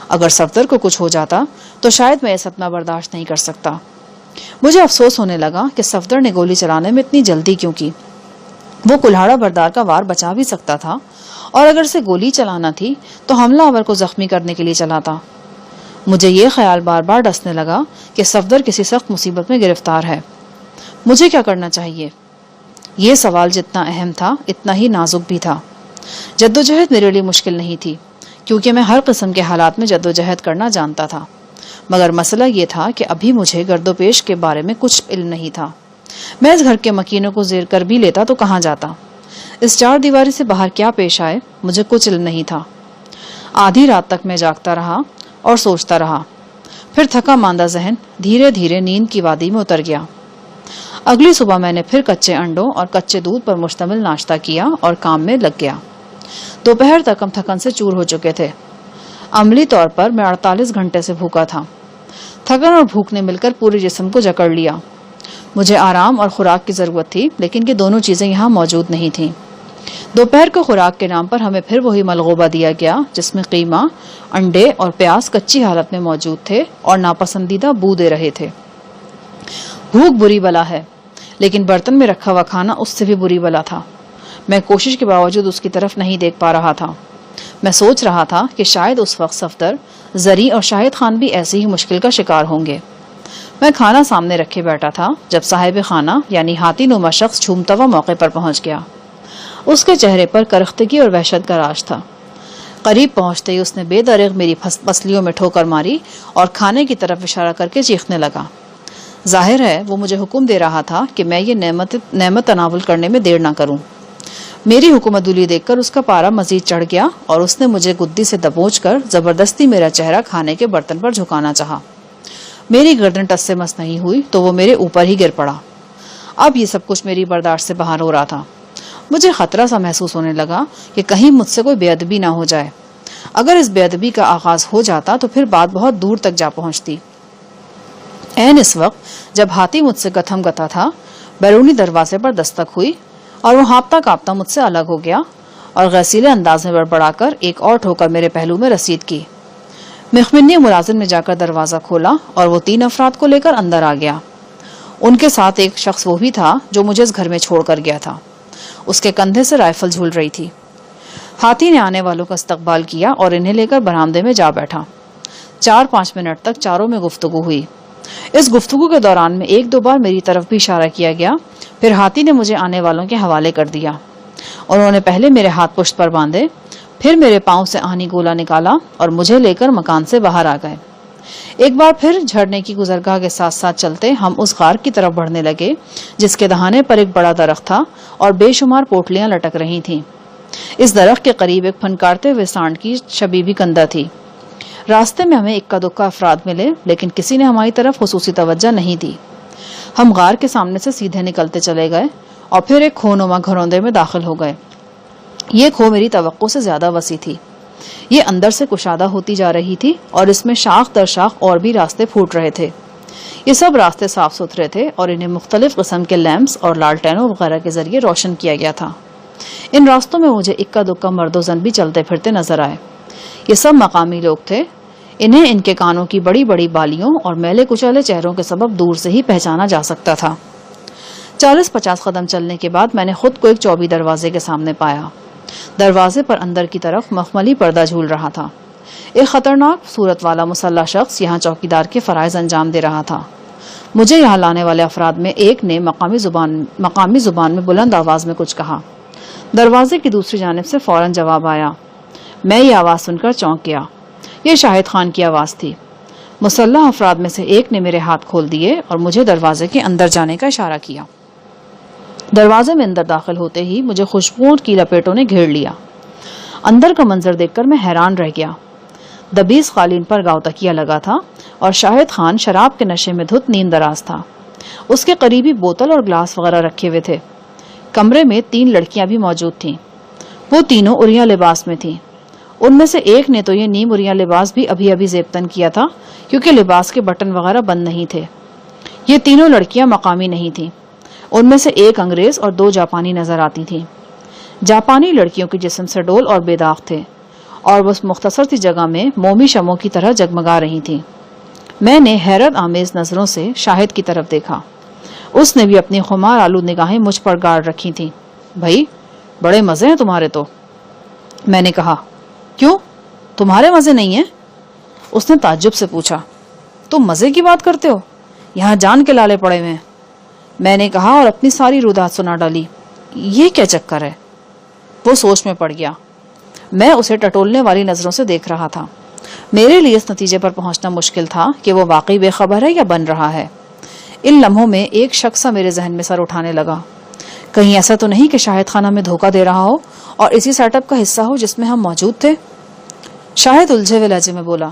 اگر صفدر کو کچھ ہو جاتا تو شاید میں یہ صدمہ برداشت نہیں کر سکتا. مجھے افسوس ہونے لگا کہ صفدر نے گولی چلانے میں اتنی جلدی کیوں کی. وہ کلہاڑا بردار کا وار بچا بھی سکتا تھا اور اگر اسے گولی چلانا تھی تو حملہ آور کو زخمی کرنے کے لیے چلاتا. مجھے یہ خیال بار بار ڈسنے لگا کہ صفدر کسی سخت مصیبت میں گرفتار ہے. مجھے کیا کرنا چاہیے؟ یہ سوال جتنا اہم تھا اتنا ہی نازک بھی تھا. جدوجہد میرے لیے مشکل نہیں تھی کیونکہ میں ہر قسم کے حالات میں جدوجہد کرنا جانتا تھا. مگر مسئلہ یہ تھا کہ ابھی مجھے گرد و پیش کے بارے میں کچھ علم نہیں تھا. میں اس گھر کے مکینوں کو زیر کر بھی لیتا تو کہاں جاتا. اس چار دیواری سے باہر کیا پیش آئے مجھے کچھ علم نہیں تھا. آدھی رات تک میں جاگتا رہا اور سوچتا رہا. پھر تھکا ماندہ ذہن دھیرے دھیرے نیند کی وادی میں اتر گیا. اگلی صبح میں نے پھر کچے انڈوں اور کچے دودھ پر مشتمل ناشتہ کیا اور کام میں لگ گیا. دوپہر تک ہم تھکن سے چور ہو چکے تھے. عملی طور پر میں 48 گھنٹے سے بھوکا تھا. تھکن اور بھوک نے مل کر پورے جسم کو جکڑ لیا. مجھے آرام اور خوراک کی ضرورت تھی لیکن یہ دونوں چیزیں یہاں موجود نہیں تھیں. دوپہر کو خوراک کے نام پر ہمیں پھر وہی ملغوبہ دیا گیا جس میں قیمہ، انڈے اور پیاز کچی حالت میں موجود تھے اور ناپسندیدہ بو دے رہے تھے. بھوک بری بلا ہے لیکن برتن میں رکھا ہوا کھانا اس سے بھی بری بلا تھا. میں کوشش کے باوجود اس کی طرف نہیں دیکھ پا رہا تھا. میں سوچ رہا تھا کہ شاید اس وقت صفدر، زری اور شاہد خان بھی ایسی ہی مشکل کا شکار ہوں گے. میں کھانا سامنے رکھے بیٹھا تھا جب صاحب خانہ یعنی ہاتھی نما شخص جھومتا ہوا موقع پر پہنچ گیا. اس کے چہرے پر کرختگی اور وحشت کا راج تھا. قریب پہنچتے ہی اس نے بے دریغ میری پسلیوں میں ٹھوکر ماری اور کھانے کی طرف اشارہ کر کے چیخنے لگا. ظاہر ہے وہ مجھے حکم دے رہا تھا کہ میں یہ نعمت تناول کرنے میں دیر نہ کروں. میری حکم عدولی دیکھ کر اس کا پارا مزید چڑھ گیا اور اس نے مجھے گدی سے دبوچ کر زبردستی میرا چہرہ کھانے کے برتن پر جھکانا چاہا. میری گردن ٹس سے مس نہیں ہوئی تو وہ میرے اوپر ہی گر پڑا. اب یہ سب کچھ میری برداشت سے باہر ہو رہا تھا. مجھے خطرہ سا محسوس ہونے لگا کہ کہیں مجھ سے کوئی بے ادبی نہ ہو جائے. اگر اس بے ادبی کا آغاز ہو جاتا تو پھر بات بہت دور تک جا پہنچتی. عین اس وقت جب ہاتھی مجھ سے گتھم گتا تھا بیرونی دروازے پر دستک ہوئی اور وہ ہانپتا کانپتا مجھ سے الگ ہو گیا اور غسیلے انداز میں بڑبڑا کر ایک اور ٹھوکر میرے پہلو میں رسید کی. مخمنی ملازم نے جا کر دروازہ کھولا اور وہ 3 افراد کو لے کر اندر آ گیا. ان کے ساتھ ایک شخص وہ بھی تھا جو مجھے اس گھر میں چھوڑ کر گیا تھا. اس کے کندھے سے رائفل جھول رہی تھی. ہاتھی نے آنے والوں کا استقبال کیا اور انہیں لے کر برآمدے میں جا بیٹھا. 4-5 منٹ تک چاروں میں گفتگو ہوئی. اس گفتگو کے دوران میں 1-2 بار میری طرف بھی اشارہ کیا گیا. پھر ہاتھی نے مجھے آنے والوں کے حوالے کر دیا. انہوں نے پہلے میرے ہاتھ پشت پر باندھے، پھر میرے پاؤں سے آہنی گولا نکالا اور مجھے لے کر مکان سے باہر آ گئے. ایک بار پھر جھڑنے کی گزرگاہ کے ساتھ ساتھ چلتے ہم اس غار کی طرف بڑھنے لگے جس کے دہانے پر ایک بڑا درخت تھا اور بے شمار پوٹلیاں لٹک رہی تھیں. اس درخت کے قریب ایک پھنکارتے ہوئے سانڈ کی شبیبی کندہ تھی. راستے میں ہمیں اکا دکا افراد ملے لیکن کسی نے ہماری طرف خصوصی توجہ نہیں دی. ہم غار کے سامنے سے سیدھے نکلتے چلے گئے اور پھر ایک کھونما گھروندے میں داخل ہو گئے. یہ کھو میری توقع سے زیادہ وسیع تھی. یہ اندر سے کشادہ ہوتی جا رہی تھی اور اس میں شاخ در شاخ اور بھی راستے پھوٹ رہے تھے. یہ سب راستے صاف ستھرے تھے اور انہیں مختلف قسم کے لیمپس اور لالٹینوں وغیرہ کے ذریعے روشن کیا گیا تھا۔ ان راستوں میں مجھے اکا دکا مرد و زن بھی چلتے پھرتے نظر آئے۔ یہ سب مقامی لوگ تھے۔ انہیں ان کے کانوں کی بڑی بڑی بالیوں اور میلے کچالے چہروں کے سبب دور سے ہی پہچانا جا سکتا تھا۔ 40-50 قدم چلنے کے بعد میں نے خود کو ایک چوبی دروازے کے سامنے پایا۔ دروازے پر اندر کی طرف مخملی پردہ جھول رہا تھا۔ ایک خطرناک صورت والا مسلح شخص یہاں چوکیدار کے فرائض انجام دے رہا تھا۔ مجھے یہاں لانے والے افراد میں ایک نے مقامی زبان میں بلند آواز میں کچھ کہا۔ دروازے کی دوسری جانب سے فوراً جواب آیا۔ میں یہ آواز سن کر چونک گیا۔ یہ شاہد خان کی آواز تھی۔ مسلح افراد میں سے ایک نے میرے ہاتھ کھول دیے اور مجھے دروازے کے اندر جانے کا اشارہ کیا۔ دروازے میں اندر داخل ہوتے ہی مجھے خوشبوؤں کی لپیٹوں نے گھیر لیا۔ اندر کا منظر دیکھ کر میں حیران رہ گیا۔ دبیس قالین پر گاؤ تکیہ لگا تھا اور شاہد خان شراب کے نشے میں دھت نیند دراز تھا۔ اس کے قریبی بوتل اور گلاس وغیرہ رکھے ہوئے تھے۔ کمرے میں 3 لڑکیاں بھی موجود تھیں۔ وہ تینوں اریاں لباس میں تھیں۔ ان میں سے ایک نے تو یہ نیم اریاں لباس بھی ابھی ابھی زیبتن کیا تھا کیونکہ لباس کے بٹن وغیرہ بند نہیں تھے۔ یہ تینوں لڑکیاں مقامی نہیں تھیں۔ ان میں سے ایک انگریز اور 2 جاپانی نظر آتی تھیں۔ جاپانی لڑکیوں کے جسم سے ڈول اور بے داغ تھے اور وہ مختصر سی جگہ میں مومی شمعوں کی طرح جگمگا رہی تھیں۔ میں نے حیرت آمیز نظروں سے شاہد کی طرف دیکھا۔ اس نے بھی اپنی خمار آلود نگاہیں مجھ پر گاڑ رکھی تھیں۔ بھائی بڑے مزے ہیں تمہارے تو، میں نے کہا۔ کیوں تمہارے مزے نہیں ہیں؟ اس نے تعجب سے پوچھا۔ تم مزے کی بات کرتے ہو؟ یہاں جان کے لالے پڑے ہوئے ہیں، میں نے کہا اور اپنی ساری رودات سنا ڈالی۔ یہ کیا چکر ہے؟ وہ سوچ میں پڑ گیا۔ میں اسے ٹٹولنے والی نظروں سے دیکھ رہا تھا۔ میرے لیے اس نتیجے پر پہنچنا مشکل تھا کہ وہ واقعی بے خبر ہے یا بن رہا ہے۔ ان لمحوں میں ایک شک سا میرے ذہن میں سر اٹھانے لگا۔ کہیں ایسا تو نہیں کہ شاہد خان ہمیں دھوکہ دے رہا ہو اور اسی سیٹ اپ کا حصہ ہو جس میں ہم موجود تھے؟ شاہد الجھے ہوئے لہجے میں بولا،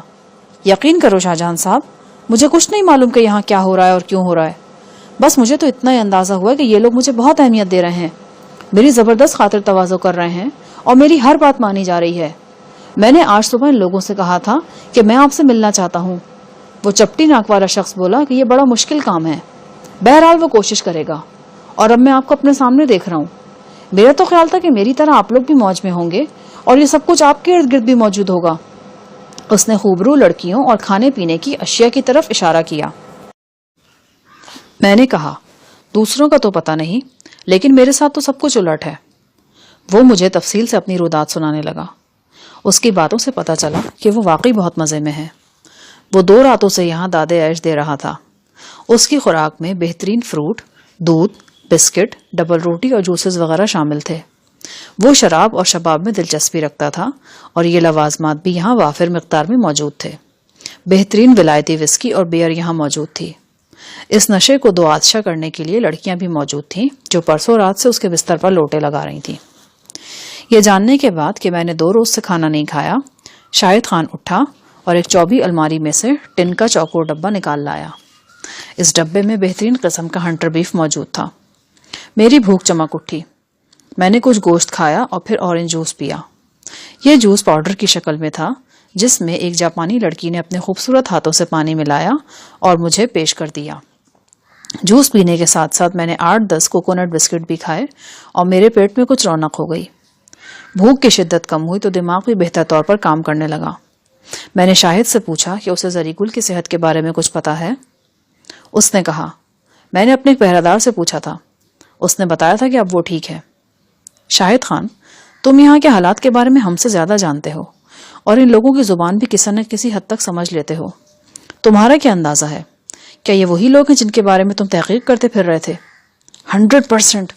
یقین کرو شاہجہاں صاحب، مجھے کچھ نہیں معلوم کہ یہاں کیا ہو رہا ہے اور کیوں ہو رہا ہے۔ بس مجھے تو اتنا ہی اندازہ ہوا کہ یہ لوگ مجھے بہت اہمیت دے رہے ہیں، میری زبردست خاطر تواضع کر رہے ہیں اور میری ہر بات مانی جا رہی ہے۔ میں نے آج صبح ان لوگوں سے کہا تھا کہ میں آپ سے ملنا چاہتا ہوں۔ وہ چپٹی ناک والا شخص بولا کہ یہ بڑا مشکل کام ہے، بہرحال وہ کوشش کرے گا، اور اب میں آپ کو اپنے سامنے دیکھ رہا ہوں۔ میرا تو خیال تھا کہ میری طرح آپ لوگ بھی موج میں ہوں گے اور یہ سب کچھ آپ کے ارد گرد بھی موجود ہوگا۔ اس نے خوبرو لڑکیوں اور کھانے پینے کی اشیاء کی طرف اشارہ کیا۔ میں نے کہا، دوسروں کا تو پتہ نہیں، لیکن میرے ساتھ تو سب کچھ الٹ ہے۔ وہ مجھے تفصیل سے اپنی رودات سنانے لگا۔ اس کی باتوں سے پتہ چلا کہ وہ واقعی بہت مزے میں ہے۔ وہ 2 راتوں سے یہاں دادے عیش دے رہا تھا۔ اس کی خوراک میں بہترین فروٹ، دودھ، بسکٹ، ڈبل روٹی اور جوسز وغیرہ شامل تھے۔ وہ شراب اور شباب میں دلچسپی رکھتا تھا اور یہ لوازمات بھی یہاں وافر مقدار میں موجود تھے۔ بہترین ولایتی وسکی اور بیئر یہاں موجود تھی۔ اس نشے کو 2 آتشا کرنے کے لیے لڑکیاں بھی موجود تھیں جو پرسوں رات سے اس کے بستر پر لوٹے لگا رہی تھیں۔ یہ جاننے کے بعد کہ میں نے 2 روز سے کھانا نہیں کھایا، شاہد خان اٹھا اور ایک چوبی الماری میں سے ٹن کا چوکور ڈبہ نکال لایا۔ اس ڈبے میں بہترین قسم کا ہنٹر بیف موجود تھا۔ میری بھوک چمک اٹھی۔ میں نے کچھ گوشت کھایا اور پھر اورنج جوس پیا۔ یہ جوس پاؤڈر کی شکل میں تھا جس میں ایک جاپانی لڑکی نے اپنے خوبصورت ہاتھوں سے پانی ملایا اور مجھے پیش کر دیا۔ جوس پینے کے ساتھ ساتھ میں نے 8-10 کوکونٹ بسکٹ بھی کھائے اور میرے پیٹ میں کچھ رونق ہو گئی۔ بھوک کی شدت کم ہوئی تو دماغ بھی بہتر طور پر کام کرنے لگا۔ میں نے شاہد سے پوچھا کہ اسے زری گل کی صحت کے بارے میں کچھ پتا ہے۔ اس نے کہا، میں نے اپنے پہرہ دار سے پوچھا تھا، اس نے بتایا تھا کہ اب وہ ٹھیک ہے۔ شاہد خان، تم یہاں کے حالات کے بارے میں ہم سے زیادہ جانتے ہو اور ان لوگوں کی زبان بھی کسی نہ کسی حد تک سمجھ لیتے ہو۔ تمہارا کیا اندازہ ہے؟ کیا یہ وہی لوگ ہیں جن کے بارے میں تم تحقیق کرتے پھر رہے تھے؟ 100%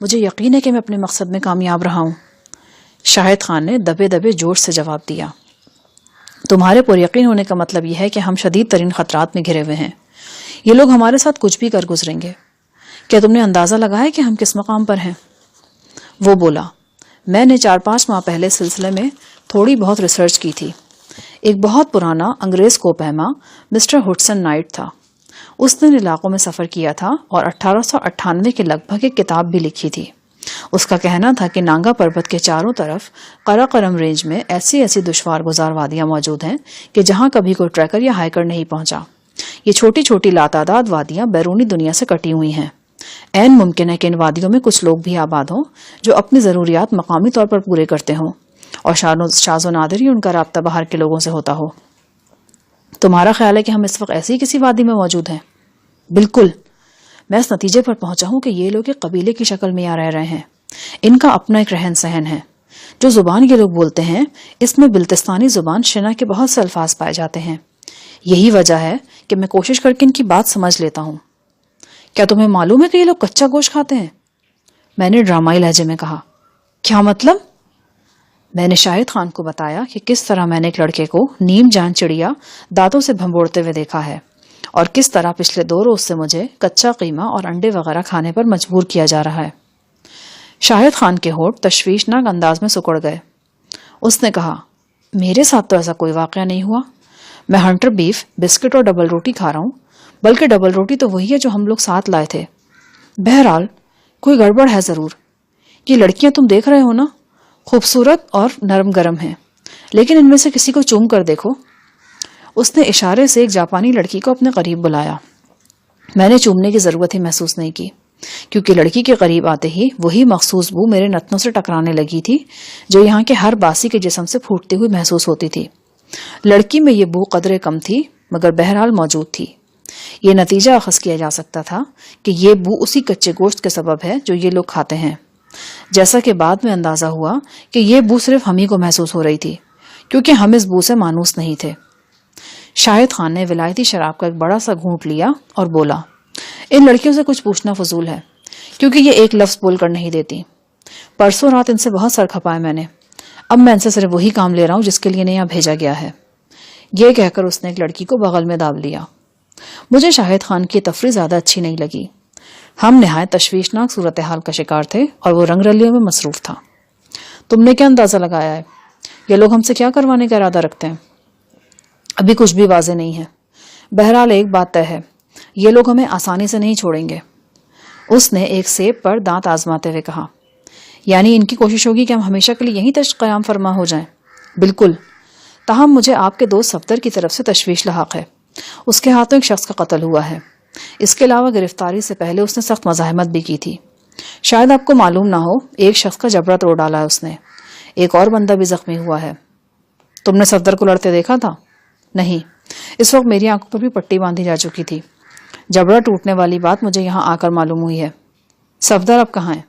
مجھے یقین ہے کہ میں اپنے مقصد میں کامیاب رہا ہوں۔ شاہد خان نے دبے دبے جوش سے جواب دیا۔ تمہارے پر یقین ہونے کا مطلب یہ ہے کہ ہم شدید ترین خطرات میں گھرے ہوئے ہیں۔ یہ لوگ ہمارے ساتھ کچھ بھی کر گزریں گے۔ کیا تم نے اندازہ لگایا کہ ہم کس مقام پر ہیں؟ وہ بولا، میں نے 4-5 ماہ پہلے سلسلے میں تھوڑی بہت ریسرچ کی تھی۔ ایک بہت پرانا انگریز کو پہما مسٹر ہڈسن نائٹ تھا۔ اس نے علاقوں میں سفر کیا تھا اور 1898 کے لگ بھگ ایک کتاب بھی لکھی تھی۔ اس کا کہنا تھا کہ نانگا پربت کے چاروں طرف قراقرم رینج میں ایسی دشوار گزار وادیاں موجود ہیں کہ جہاں کبھی کوئی ٹریکر یا ہائیکر نہیں پہنچا۔ یہ چھوٹی چھوٹی لاتعداد وادیاں بیرونی دنیا سے کٹی ہوئی ہیں. عین ممکن ہے کہ ان وادیوں میں کچھ لوگ بھی آباد ہوں جو اپنی ضروریات مقامی طور پر پورے کرتے ہوں اور شاذ و نادر ہی ان کا رابطہ باہر کے لوگوں سے ہوتا ہو. تمہارا خیال ہے کہ ہم اس وقت ایسی کسی وادی میں موجود ہیں؟ بالکل. میں اس نتیجے پر پہنچا ہوں کہ یہ لوگ ایک قبیلے کی شکل میں یہاں رہ رہے ہیں. ان کا اپنا ایک رہن سہن ہے. جو زبان یہ لوگ بولتے ہیں اس میں بلتستانی زبان شنا کے بہت سے الفاظ پائے جاتے ہیں. یہی وجہ ہے کہ میں کوشش کر کے ان کی بات سمجھ لیتا ہوں. کیا تمہیں معلوم ہے کہ یہ لوگ کچا گوشت کھاتے ہیں؟ میں نے ڈرامائی لہجے میں کہا. کیا مطلب؟ میں نے شاہد خان کو بتایا کہ کس طرح میں نے ایک لڑکے کو نیم جان چڑیا دانتوں سے بھنبوڑتے ہوئے دیکھا ہے اور کس طرح پچھلے 2 روز سے مجھے کچا قیمہ اور انڈے وغیرہ کھانے پر مجبور کیا جا رہا ہے. شاہد خان کے ہونٹ تشویشناک انداز میں سکڑ گئے. اس نے کہا, میرے ساتھ تو ایسا کوئی واقعہ نہیں ہوا. میں ہنٹر بیف, بسکٹ اور ڈبل روٹی کھا رہا ہوں, بلکہ ڈبل روٹی تو وہی ہے جو ہم لوگ ساتھ لائے تھے. بہرحال کوئی گڑبڑ ہے ضرور. یہ لڑکیاں تم دیکھ رہے ہو نا, خوبصورت اور نرم گرم ہیں, لیکن ان میں سے کسی کو چوم کر دیکھو. اس نے اشارے سے ایک جاپانی لڑکی کو اپنے قریب بلایا. میں نے چومنے کی ضرورت ہی محسوس نہیں کی, کیونکہ لڑکی کے قریب آتے ہی وہی مخصوص بو میرے نتنوں سے ٹکرانے لگی تھی جو یہاں کے ہر باسی کے جسم سے پھوٹتی ہوئی محسوس ہوتی تھی. لڑکی میں یہ بو قدرے کم تھی مگر بہرحال موجود تھی. یہ نتیجہ اخذ کیا جا سکتا تھا کہ یہ بو اسی کچے گوشت کے سبب ہے جو یہ لوگ کھاتے ہیں, جیسا کہ بعد میں اندازہ ہوا کہ یہ بو صرف ہم ہی کو محسوس ہو رہی تھی کیونکہ ہم اس بو سے مانوس نہیں تھے. شاہد خان نے ولایتی شراب کا ایک بڑا سا گھونٹ لیا اور بولا, ان لڑکیوں سے کچھ پوچھنا فضول ہے کیونکہ یہ ایک لفظ بول کر نہیں دیتی. پرسوں رات ان سے بہت سر کھپائے میں نے. اب میں ان سے صرف وہی کام لے رہا ہوں جس کے لیے انہیں یہاں بھیجا گیا ہے. یہ کہہ کر اس نے ایک لڑکی کو بغل میں داب لیا. مجھے شاہد خان کی تفریح زیادہ اچھی نہیں لگی. ہم نہایت تشویشناک صورتحال کا شکار تھے اور وہ رنگ رلیوں میں مصروف تھا. تم نے کیا اندازہ لگایا ہے یہ لوگ ہم سے کیا کروانے کا ارادہ رکھتے ہیں؟ ابھی کچھ بھی واضح نہیں ہے. بہرحال ایک بات طے ہے, یہ لوگ ہمیں آسانی سے نہیں چھوڑیں گے. اس نے ایک سیب پر دانت آزماتے ہوئے کہا. یعنی ان کی کوشش ہوگی کہ ہم ہمیشہ کے لیے یہیں قیام فرما ہو جائیں؟ بالکل. تاہم مجھے آپ کے دوست صفدر کی طرف سے تشویش لاحق ہے. اس کے ہاتھوں ایک شخص کا قتل ہوا ہے. اس کے علاوہ گرفتاری سے پہلے اس نے سخت مزاحمت بھی کی تھی. شاید آپ کو معلوم نہ ہو, ایک شخص کا جبڑا توڑ ڈالا ہے اس نے. ایک اور بندہ بھی زخمی ہوا ہے. تم نے صفدر کو لڑتے دیکھا تھا؟ نہیں, اس وقت میری آنکھوں پر بھی پٹی باندھی جا چکی تھی. جبڑا ٹوٹنے والی بات مجھے یہاں آ کر معلوم ہوئی ہے. صفدر اب کہاں ہے؟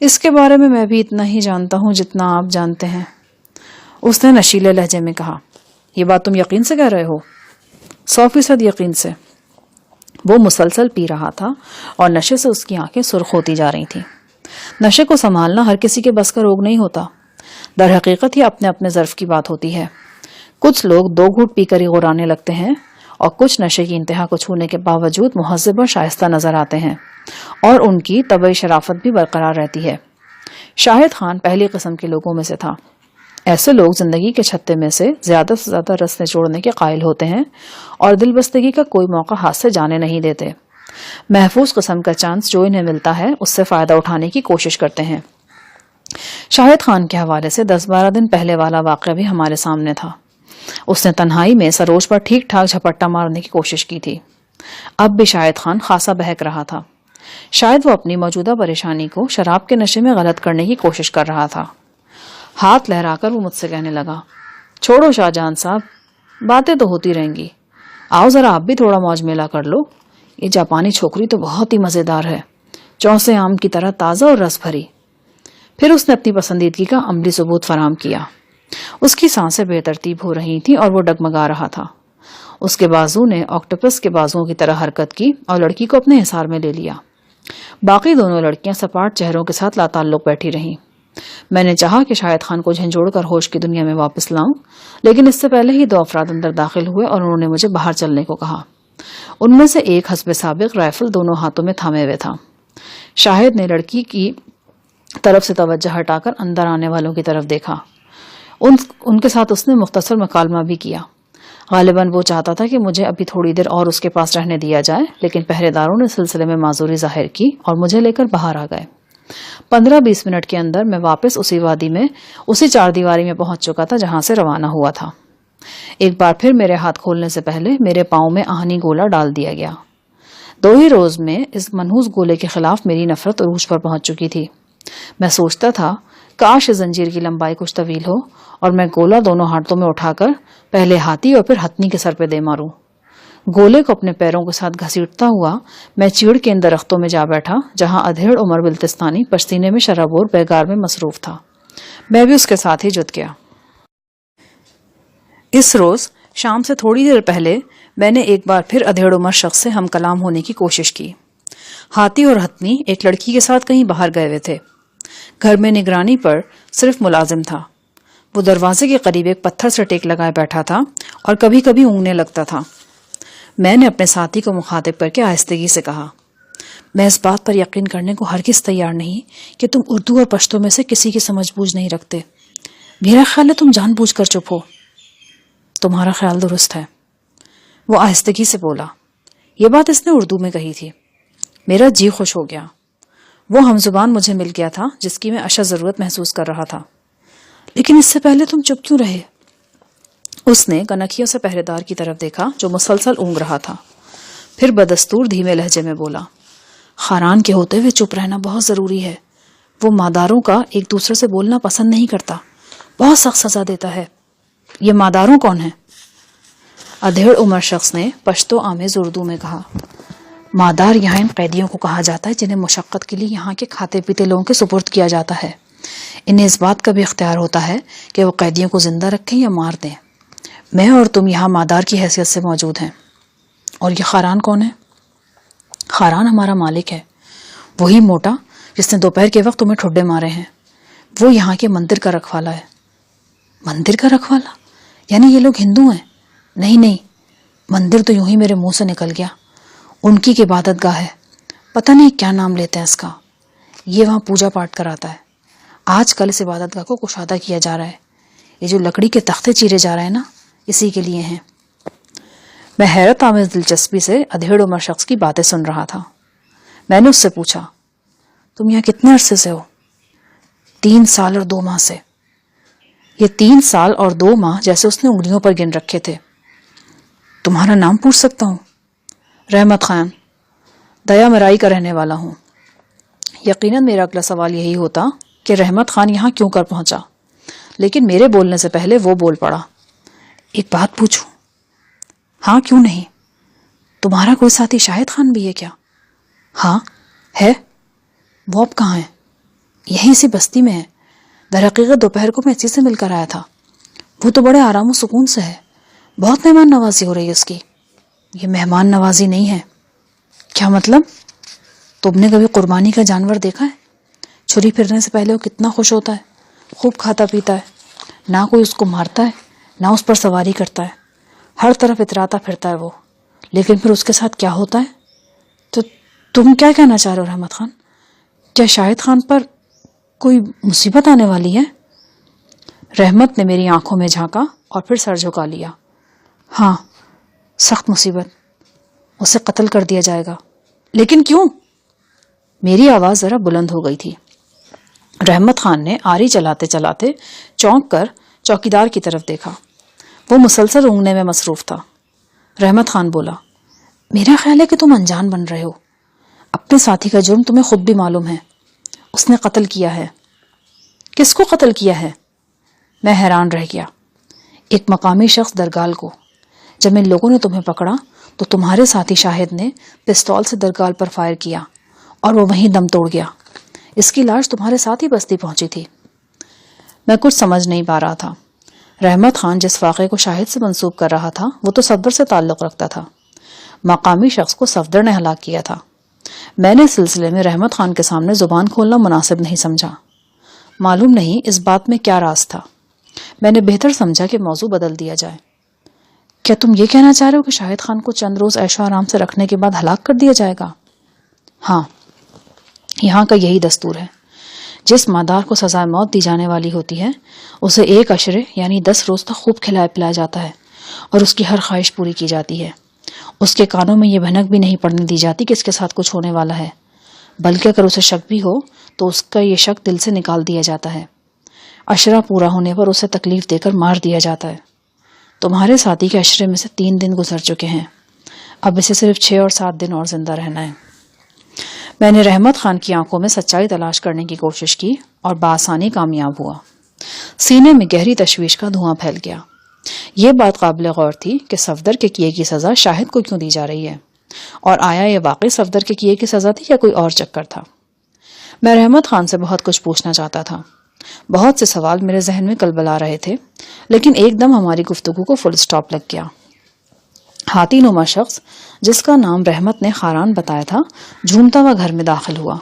اس کے بارے میں بھی اتنا ہی جانتا ہوں جتنا آپ جانتے ہیں, اس نے نشیلے لہجے میں کہا. یہ بات تم یقین سے کہہ رہے ہو؟ 100% یقین سے. وہ مسلسل پی رہا تھا اور نشے سے اس کی آنکھیں سرخ ہوتی جا رہی تھیں. نشے کو سنبھالنا ہر کسی کے بس کا روگ نہیں ہوتا. در حقیقت یہ اپنے اپنے ظرف کی بات ہوتی ہے. کچھ لوگ 2 گھونٹ پی کر ہی غرانے لگتے ہیں اور کچھ نشے کی انتہا کو چھونے کے باوجود مہذب اور شائستہ نظر آتے ہیں اور ان کی طبعی شرافت بھی برقرار رہتی ہے. شاہد خان پہلی قسم کے لوگوں میں سے تھا. ایسے لوگ زندگی کے چھتے میں سے زیادہ رس نچوڑنے کے قائل ہوتے ہیں اور دل بستگی کا کوئی موقع ہاتھ سے جانے نہیں دیتے. محفوظ قسم کا چانس جو انہیں ملتا ہے اس سے فائدہ اٹھانے کی کوشش کرتے ہیں. شاہد خان کے حوالے سے 10-12 دن پہلے والا واقعہ بھی ہمارے سامنے تھا. اس نے تنہائی میں سروج پر ٹھیک ٹھاک جھپٹا مارنے کی کوشش کی تھی. اب بھی شاہد خان خاصا بہک رہا تھا. شاید وہ اپنی موجودہ پریشانی کو شراب کے نشے میں غلط کرنے کی کوشش کر رہا تھا. ہاتھ لہرا کر وہ مجھ سے کہنے لگا, چھوڑو شاہ جان صاحب, باتیں تو ہوتی رہیں گی. آؤ ذرا آپ بھی تھوڑا موج میلہ کر لو. یہ جاپانی چھوکری تو بہت ہی مزیدار ہے, چوسے آم کی طرح تازہ اور رس بھری. پھر اس نے اپنی پسندیدگی کا عملی ثبوت فراہم کیا. اس کی سانسیں بے ترتیب ہو رہی تھیں اور وہ ڈگمگا رہا تھا. اس کے بازو نے آکٹوپس کے بازوؤں کی طرح حرکت کی اور لڑکی کو اپنے حصار میں لے لیا. باقی دونوں لڑکیاں سپاٹ چہروں کے ساتھ لاتعلق بیٹھی رہیں. میں نے چاہا کہ شاہد خان کو جھنجھوڑ کر ہوش کی دنیا میں واپس لاؤں, لیکن اس سے پہلے ہی 2 افراد اندر داخل ہوئے اور انہوں نے مجھے باہر چلنے کو کہا. ان میں سے ایک حسب سابق رائفل دونوں ہاتھوں میں تھامے ہوئے تھا. شاہد نے لڑکی کی طرف سے توجہ ہٹا کر اندر آنے والوں کی طرف دیکھا. ان کے ساتھ اس نے مختصر مکالمہ بھی کیا. غالباً وہ چاہتا تھا کہ مجھے ابھی تھوڑی دیر اور اس کے پاس رہنے دیا جائے, لیکن پہرے داروں نے سلسلے میں معذوری ظاہر کی اور مجھے لے کر باہر آ گئے. 15-20 منٹ کے اندر میں واپس اسی وادی میں اسی 4 دیواری میں پہنچ چکا تھا جہاں سے روانہ ہوا تھا. ایک بار پھر میرے ہاتھ کھولنے سے پہلے میرے پاؤں میں آہنی گولا ڈال دیا گیا۔ 2 ہی روز میں اس منحوس گولے کے خلاف میری نفرت عروج پر پہنچ چکی تھی۔ میں سوچتا تھا کاش اس زنجیر کی لمبائی کچھ طویل ہو اور میں گولا دونوں ہاتھوں میں اٹھا کر پہلے ہاتھی اور پھر ہتھنی کے سر پہ دے ماروں۔ گولے کو اپنے پیروں کے ساتھ گھسیٹتا ہوا میں چیڑ کے ان درختوں میں جا بیٹھا جہاں ادھیڑ عمر بلتستانی پشتینے میں شرابور بیگار میں مصروف تھا۔ میں بھی اس کے ساتھ ہی جت گیا۔ اس روز شام سے تھوڑی دیر پہلے میں نے ایک بار پھر ادھیڑ عمر شخص سے ہم کلام ہونے کی کوشش کی۔ ہاتھی اور ہتھنی ایک لڑکی کے ساتھ کہیں باہر گئے ہوئے تھے۔ گھر میں نگرانی پر صرف ملازم تھا۔ وہ دروازے کے قریب ایک پتھر سے ٹیک لگائے بیٹھا تھا اور کبھی کبھی اونگنے لگتا تھا۔ میں نے اپنے ساتھی کو مخاطب کر کے آہستگی سے کہا، میں اس بات پر یقین کرنے کو ہرگز تیار نہیں کہ تم اردو اور پشتو میں سے کسی کی سمجھ بوجھ نہیں رکھتے۔ میرا خیال ہے تم جان بوجھ کر چپ ہو۔ تمہارا خیال درست ہے، وہ آہستگی سے بولا۔ یہ بات اس نے اردو میں کہی تھی۔ میرا جی خوش ہو گیا۔ وہ ہم زبان مجھے مل گیا تھا جس کی میں اشد ضرورت محسوس کر رہا تھا۔ لیکن اس سے پہلے تم چپ کیوں رہے؟ اس نے کنکھیوں سے پہرے دار کی طرف دیکھا جو مسلسل اونگ رہا تھا، پھر بدستور دھیمے لہجے میں بولا، خاران کے ہوتے ہوئے چپ رہنا بہت ضروری ہے۔ وہ ماداروں کا ایک دوسرے سے بولنا پسند نہیں کرتا، بہت سخت سزا دیتا ہے۔ یہ ماداروں کون ہیں؟ ادھیڑ عمر شخص نے پشتو آمیز اردو میں کہا، مادار یہاں ان قیدیوں کو کہا جاتا ہے جنہیں مشقت کے لیے یہاں کے کھاتے پیتے لوگوں کے سپرد کیا جاتا ہے۔ انہیں اس بات کا بھی اختیار ہوتا ہے کہ وہ قیدیوں کو زندہ رکھیں یا مار دیں۔ میں اور تم یہاں مادار کی حیثیت سے موجود ہیں۔ اور یہ خاران کون ہے؟ خاران ہمارا مالک ہے، وہی موٹا جس نے دوپہر کے وقت تمہیں ٹھڈے مارے ہیں۔ وہ یہاں کے مندر کا رکھوالا ہے۔ مندر کا رکھوالا؟ یعنی یہ لوگ ہندو ہیں؟ نہیں، مندر تو یوں ہی میرے منہ سے نکل گیا۔ ان کی عبادت گاہ ہے، پتہ نہیں کیا نام لیتے ہیں اس کا۔ یہ وہاں پوجا پاٹ کراتا ہے۔ آج کل اس عبادت گاہ کو کشادہ کیا جا رہا ہے۔ یہ جو لکڑی کے تختے چیرے جا رہے ہیں نا، اسی کے لیے ہیں۔ میں حیرت آمیز دلچسپی سے ادھیڑ عمر شخص کی باتیں سن رہا تھا۔ میں نے اس سے پوچھا، تم یہاں کتنے عرصے سے ہو؟ 3 سال اور 2 ماہ سے۔ یہ 3 سال اور 2 ماہ جیسے اس نے انگلیوں پر گن رکھے تھے۔ تمہارا نام پوچھ سکتا ہوں؟ رحمت خان، دیا مرائی کا رہنے والا ہوں۔ یقیناً میرا اگلا سوال یہی ہوتا کہ رحمت خان یہاں کیوں کر پہنچا، لیکن میرے بولنے سے پہلے وہ بول پڑا، ایک بات پوچھوں؟ ہاں، کیوں نہیں؟ تمہارا کوئی ساتھی شاہد خان بھی ہے کیا؟ ہاں ہے۔ وہ اب کہاں ہے؟ یہیں اسی بستی میں ہے۔ در حقیقت دوپہر کو میں اسی سے مل کر آیا تھا۔ وہ تو بڑے آرام و سکون سے ہے، بہت مہمان نوازی ہو رہی ہے اس کی۔ یہ مہمان نوازی نہیں ہے۔ کیا مطلب؟ تم نے کبھی قربانی کا جانور دیکھا ہے؟ چھری پھرنے سے پہلے وہ کتنا خوش ہوتا ہے، خوب کھاتا پیتا ہے، نہ کوئی اس کو مارتا ہے نہ اس پر سواری کرتا ہے، ہر طرف اتراتا پھرتا ہے وہ۔ لیکن پھر اس کے ساتھ کیا ہوتا ہے؟ تو تم کیا کہنا چاہ رہے ہو رحمت خان؟ کیا شاہد خان پر کوئی مصیبت آنے والی ہے؟ رحمت نے میری آنکھوں میں جھانکا اور پھر سر جھکا لیا۔ ہاں، سخت مصیبت، اسے قتل کر دیا جائے گا۔ لیکن کیوں؟ میری آواز ذرا بلند ہو گئی تھی۔ رحمت خان نے آری چلاتے چلاتے چونک کر چوکیدار کی طرف دیکھا۔ وہ مسلسل اونگنے میں مصروف تھا۔ رحمت خان بولا، میرا خیال ہے کہ تم انجان بن رہے ہو۔ اپنے ساتھی کا جرم تمہیں خود بھی معلوم ہے۔ اس نے قتل کیا ہے۔ کس کو قتل کیا ہے؟ میں حیران رہ گیا۔ ایک مقامی شخص درگال کو۔ جب ان لوگوں نے تمہیں پکڑا تو تمہارے ساتھی شاہد نے پستول سے درگال پر فائر کیا اور وہ وہیں دم توڑ گیا۔ اس کی لاش تمہارے ساتھ ہی بستی پہنچی تھی۔ میں کچھ سمجھ نہیں پا رہا تھا۔ رحمت خان جس واقعے کو شاہد سے منسوب کر رہا تھا وہ تو صفدر سے تعلق رکھتا تھا۔ مقامی شخص کو صفدر نے ہلاک کیا تھا۔ میں نے اس سلسلے میں رحمت خان کے سامنے زبان کھولنا مناسب نہیں سمجھا۔ معلوم نہیں اس بات میں کیا راز تھا۔ میں نے بہتر سمجھا کہ موضوع بدل دیا جائے۔ کیا تم یہ کہنا چاہ رہے ہو کہ شاہد خان کو چند روز عیش و آرام سے رکھنے کے بعد ہلاک کر دیا جائے گا؟ ہاں، یہاں کا یہی دستور ہے۔ جس مادار کو سزائے موت دی جانے والی ہوتی ہے اسے 1 عشرے یعنی 10 روز تک خوب کھلایا پلایا جاتا ہے اور اس کی ہر خواہش پوری کی جاتی ہے۔ اس کے کانوں میں یہ بھنک بھی نہیں پڑنے دی جاتی کہ اس کے ساتھ کچھ ہونے والا ہے، بلکہ اگر اسے شک بھی ہو تو اس کا یہ شک دل سے نکال دیا جاتا ہے۔ عشرہ پورا ہونے پر اسے تکلیف دے کر مار دیا جاتا ہے۔ تمہارے ساتھی کے عشرے میں سے 3 دن گزر چکے ہیں، اب اسے صرف 6 اور 7 دن اور زندہ رہنا ہے۔ میں نے رحمت خان کی آنکھوں میں سچائی تلاش کرنے کی کوشش کی اور بآسانی کامیاب ہوا۔ سینے میں گہری تشویش کا دھواں پھیل گیا۔ یہ بات قابل غور تھی کہ صفدر کے کیے کی سزا شاہد کو کیوں دی جا رہی ہے، اور آیا یہ واقعی صفدر کے کیے کی سزا تھی یا کوئی اور چکر تھا؟ میں رحمت خان سے بہت کچھ پوچھنا چاہتا تھا، بہت سے سوال میرے ذہن میں کلبلا رہے تھے، لیکن ایک دم ہماری گفتگو کو فل سٹاپ لگ گیا۔ ہاتھی نما شخص جس کا نام رحمت نے خاران بتایا تھا جھومتا ہوا گھر میں داخل ہوا،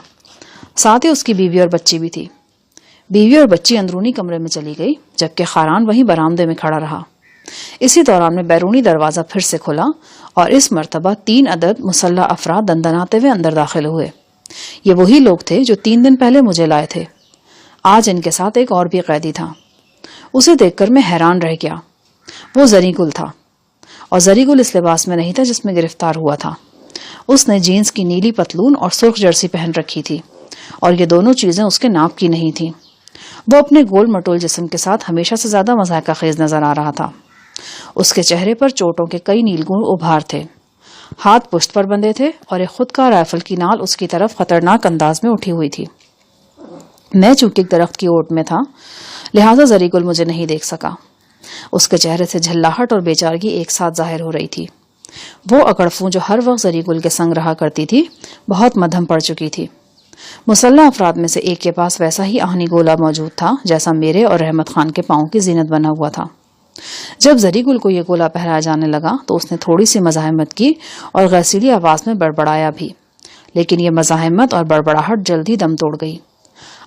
ساتھ ہی اس کی بیوی اور بچی بھی تھی۔ بیوی اور بچی اندرونی کمرے میں چلی گئی، جبکہ خاران وہیں برآمدے میں کھڑا رہا۔ اسی دوران میں بیرونی دروازہ پھر سے کھلا اور اس مرتبہ 3 عدد مسلح افراد دندناتے ہوئے اندر داخل ہوئے۔ یہ وہی لوگ تھے جو 3 دن پہلے مجھے لائے تھے۔ آج ان کے ساتھ ایک اور بھی قیدی تھا۔ اسے دیکھ کر میں حیران رہ گیا۔ وہ زری گل تھا، اور زری گل اس لباس میں نہیں تھا جس میں گرفتار ہوا تھا۔ اس نے جینز کی نیلی پتلون اور سرخ جرسی پہن رکھی تھی، اور یہ دونوں چیزیں اس کے ناپ کی نہیں تھیں۔ وہ اپنے گول مٹول جسم کے ساتھ ہمیشہ سے زیادہ مضحکہ خیز نظر آ رہا تھا۔ اس کے چہرے پر چوٹوں کے کئی نیلگون ابھار تھے، ہاتھ پشت پر بندھے تھے، اور ایک خود کا رائفل کی نال اس کی طرف خطرناک انداز میں اٹھی ہوئی تھی۔ میں چونکہ ایک درخت کی اوٹ میں تھا، لہٰذا زری گل مجھے نہیں دیکھ سکا۔ اس کے چہرے سے جھلاہٹ اور بے چارگی ایک ساتھ ظاہر ہو رہی تھی۔ وہ اکڑفوں جو ہر وقت زری گل کے سنگ رہا کرتی تھی بہت مدھم پڑ چکی تھی۔ مسلح افراد میں سے ایک کے پاس ویسا ہی آہنی گولا موجود تھا جیسا میرے اور رحمت خان کے پاؤں کی زینت بنا ہوا تھا۔ جب زری گل کو یہ گولا پہرایا جانے لگا تو اس نے تھوڑی سی مزاحمت کی اور غسیلی آواز میں بڑبڑایا بھی، لیکن یہ مزاحمت اور بڑبڑاہٹ جلد ہی دم توڑ گئی۔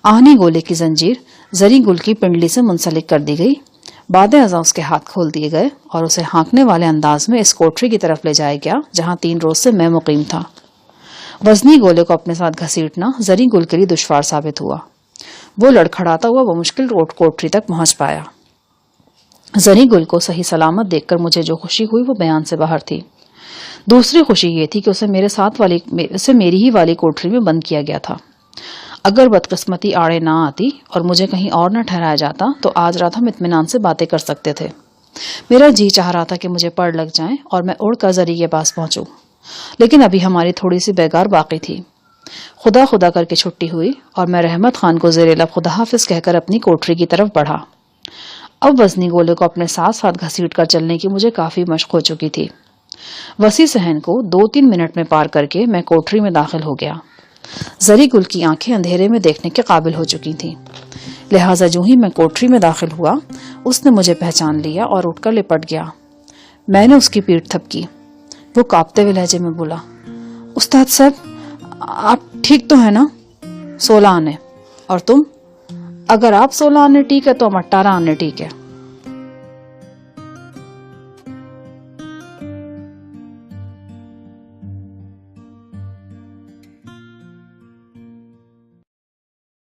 آہنی گولے کی زنجیر زری گل کی پنڈلی سے منسلک کر دی گئی، بعد ازاں اس کے ہاتھ کھول دیے گئے اور اسے ہانکنے والے انداز میں اس کوٹری کی طرف لے جایا گیا جہاں 3 روز سے میں مقیم تھا۔ وزنی گولے کو اپنے ساتھ گھسیٹنا زری گل کے لیے دشوار ثابت ہوا۔ وہ لڑکھڑاتا ہوا بمشکل کوٹری تک پہنچ پایا۔ زری گل کو صحیح سلامت دیکھ کر مجھے جو خوشی ہوئی وہ بیان سے باہر تھی۔ دوسری خوشی یہ تھی کہ اسے میری ہی والی کوٹری میں بند کیا گیا تھا۔ اگر بدقسمتی آڑے نہ آتی اور مجھے کہیں اور نہ ٹھہرایا جاتا تو آج رات ہم اطمینان سے باتیں کر سکتے تھے۔ میرا جی چاہ رہا تھا کہ مجھے پڑ لگ جائیں اور میں اڑ کر زری کے پاس پہنچوں، لیکن ابھی ہماری تھوڑی سی بیگار باقی تھی۔ خدا خدا کر کے چھٹی ہوئی اور میں رحمت خان کو زیر لب خدا حافظ کہہ کر اپنی کوٹری کی طرف بڑھا۔ اب وزنی گولے کو اپنے ساتھ ساتھ گھسیٹ کر چلنے کی مجھے کافی مشق ہو چکی تھی۔ وسیع صحن کو 2-3 منٹ میں پار کر کے میں کوٹری میں داخل ہو گیا۔ زری گل کی آنکھیں اندھیرے میں دیکھنے کے قابل ہو چکی تھیں، لہٰذا جو ہی میں کوٹری میں داخل ہوا اس نے مجھے پہچان لیا اور اٹھ کر لپٹ گیا۔ میں نے اس کی پیٹھ تھپکی۔ وہ کانپتے ہوئے لہجے میں بولا، استاد صاحب آپ ٹھیک تو ہیں نا؟ 16 آنے۔ اور تم؟ اگر آپ 16 آنے ٹھیک ہے تو ہم 18 آنے ٹھیک ہے۔